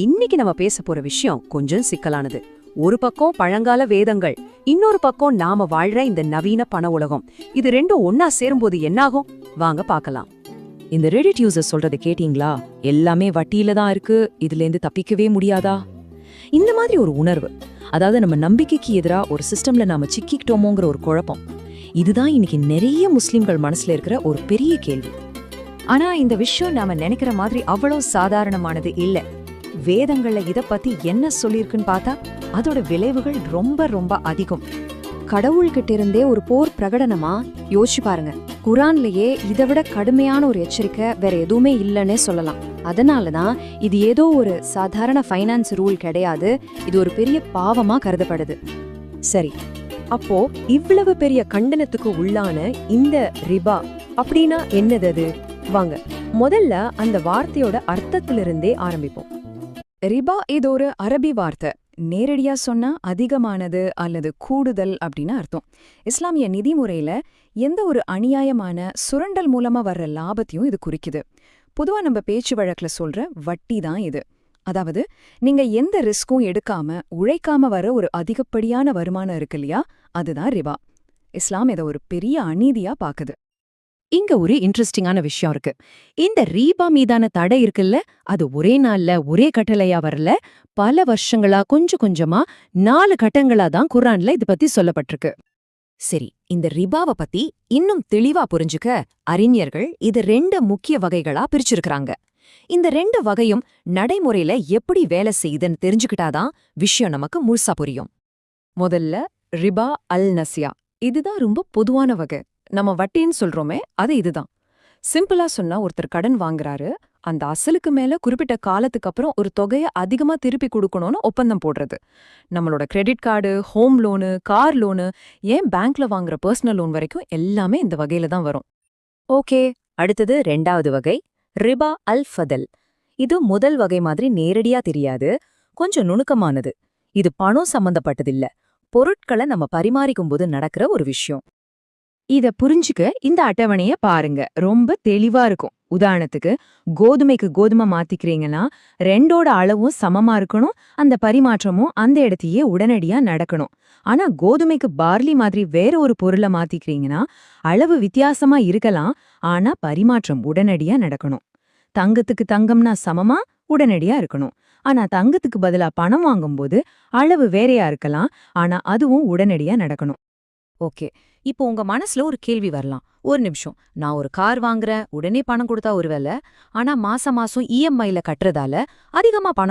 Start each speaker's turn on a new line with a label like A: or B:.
A: இன்னைக்கு நம்ம பேச போற விஷயம் கொஞ்சம் சிக்கலானது. ஒரு பக்கம் பழங்கால வேதங்கள், இன்னொரு பக்கம் நாம வாழ்ற இந்த நவீன பண உலகம். இது ரெண்டும் ஒன்னா சேரும்போது என்னாகும்? வாங்க பார்க்கலாம்.
B: இந்த ரெடிட் யூசர் சொல்றதை கேட்டீங்களா? எல்லாமே வட்டியில தான் இருக்கு, இதுல இருந்து தப்பிக்கவே முடியாதா? இந்த மாதிரி ஒரு உணர்வு, அதாவது நம்ம நம்பிக்கைக்கு எதிரா ஒரு சிஸ்டம்ல நாம சிக்கிக்கிட்டோமோங்கிற ஒரு குழப்பம், இதுதான் இன்னைக்கு நிறைய முஸ்லிம்கள் மனசுல இருக்கிற ஒரு பெரிய கேள்வி.
A: ஆனா இந்த விஷயம் நாம நினைக்கிற மாதிரி அவ்வளவு சாதாரணமானது இல்ல. வேதங்கள்ல இத பத்தி என்ன சொல்லிருக்குன்னு பார்த்தா அதோட விளைவுகள் ரொம்ப ரொம்ப அதிகம். கடவுள்கிட்ட இருந்தே ஒரு போர் பிரகடனமா யோசிச்சு பாருங்க. குரான்லயே இதை விட கடுமையான ஒரு எச்சரிக்கை வேற எதுவுமே இல்லைன்னே சொல்லலாம். அதனாலதான் இது ஏதோ ஒரு சாதாரண ஃபைனான்ஸ் ரூல் கிடையாது, இது ஒரு பெரிய பாவமா கருதப்படுது. சரி, அப்போ இவ்வளவு பெரிய கண்டனத்துக்கு உள்ளான இந்த ரிபா அப்படின்னா என்னது அது? வாங்க முதல்ல அந்த வார்த்தையோட அர்த்தத்திலிருந்தே ஆரம்பிப்போம். ரிபா இது ஒரு அரபி வார்த்தை. நேரடியா சொன்னா அதிகமானது அல்லது கூடுதல் அப்படின்னு அர்த்தம். இஸ்லாமிய நிதி முறையில எந்த ஒரு அநியாயமான சுரண்டல் மூலமா வர்ற லாபத்தையும் இது குறிக்குது. பொதுவா நம்ம பேச்சு வழக்குல சொல்ற வட்டி தான் இது. அதாவது நீங்க எந்த ரிஸ்க்கும் எடுக்காம உழைக்காம வர ஒரு அதிகப்படியான வருமானம் இருக்கு இல்லையா, அதுதான் ரிபா. இஸ்லாம் இதை ஒரு பெரிய அநீதியா பாக்குது.
B: இங்க ஒரு இன்ட்ரெஸ்டிங்கான விஷயம் இருக்கு. இந்த ரீபா மீதான தடை இருக்குல்ல, அது ஒரே நாள்ல ஒரே கட்டளையா வரல, பல வருஷங்களா கொஞ்சம் கொஞ்சமா 4 கட்டங்களா தான் குர்ஆன்ல இது பத்தி சொல்லப்பட்டிருக்கு. சரி, இந்த ரிபாவை பத்தி இன்னும் தெளிவா புரிஞ்சுக்க அறிஞர்கள் இது 2 முக்கிய வகைகளா பிரிச்சிருக்கிறாங்க. இந்த 2 வகையும் நடைமுறையில எப்படி வேலை செய்யுதுன்னு தெரிஞ்சுக்கிட்டாதான் விஷயம் நமக்கு முழுசா புரியும்.
A: முதல்ல ரிபா அல் நசியா, இதுதான் ரொம்ப பொதுவான வகை. நம்ம வட்டின்னு சொல்றோமே அது இதுதான். சிம்பிளா சொன்னா, ஒருத்தர் கடன் வாங்குறாரு, அந்த அசலுக்கு மேல குறிப்பிட்ட காலத்துக்கு அப்புறம் ஒரு தொகையை அதிகமா திருப்பி கொடுக்கணும்னு ஒப்பந்தம் போடுறது. நம்மளோட credit card, home loan, car loan, ஏன் பேங்க்ல வாங்குற பர்சனல் லோன் வரைக்கும் எல்லாமே இந்த வகையில தான் வரும்.
B: ஓகே, அடுத்தது 2வது வகை ரிபா அல் ஃபதல். இது முதல் வகை மாதிரி நேரடியா தெரியாது, கொஞ்சம் நுணுக்கமானது. இது பணம் சம்பந்தப்பட்டதில்ல, பொருட்களை நம்ம பரிமாறிக்கும்போது நடக்கிற ஒரு விஷயம். இத புரிஞ்சுக்க இந்த அட்டவணைய பாருங்க, ரொம்ப தெளிவா இருக்கும். உதாரணத்துக்கு, கோதுமைக்கு கோதுமை மாத்திக்கிறீங்கன்னா 2ஓட அளவும் சமமா இருக்கணும், அந்த பரிமாற்றமும் அந்த இடத்தையே உடனடியா நடக்கணும். ஆனா கோதுமைக்கு பார்லி மாதிரி வேற ஒரு பொருளை மாத்திக்கிறீங்கன்னா அளவு வித்தியாசமா இருக்கலாம், ஆனா பரிமாற்றம் உடனடியா நடக்கணும். தங்கத்துக்கு தங்கம்னா சமமா உடனடியா இருக்கணும், ஆனா தங்கத்துக்கு பதிலா பணம் வாங்கும்போது அளவு வேறையா இருக்கலாம், ஆனா அதுவும் உடனடியா நடக்கணும். ஓகே, இப்போ உங்க மனசுல ஒரு கேள்வி வரலாம். ஒரு நிமிஷம், நான் ஒரு கார் வாங்குறேன், உடனே பணம் கொடுத்தா ஒரு வேலை, ஆனா மாசம் மாசம் இஎம்ஐல கட்டுறதால அதிகமா பணம்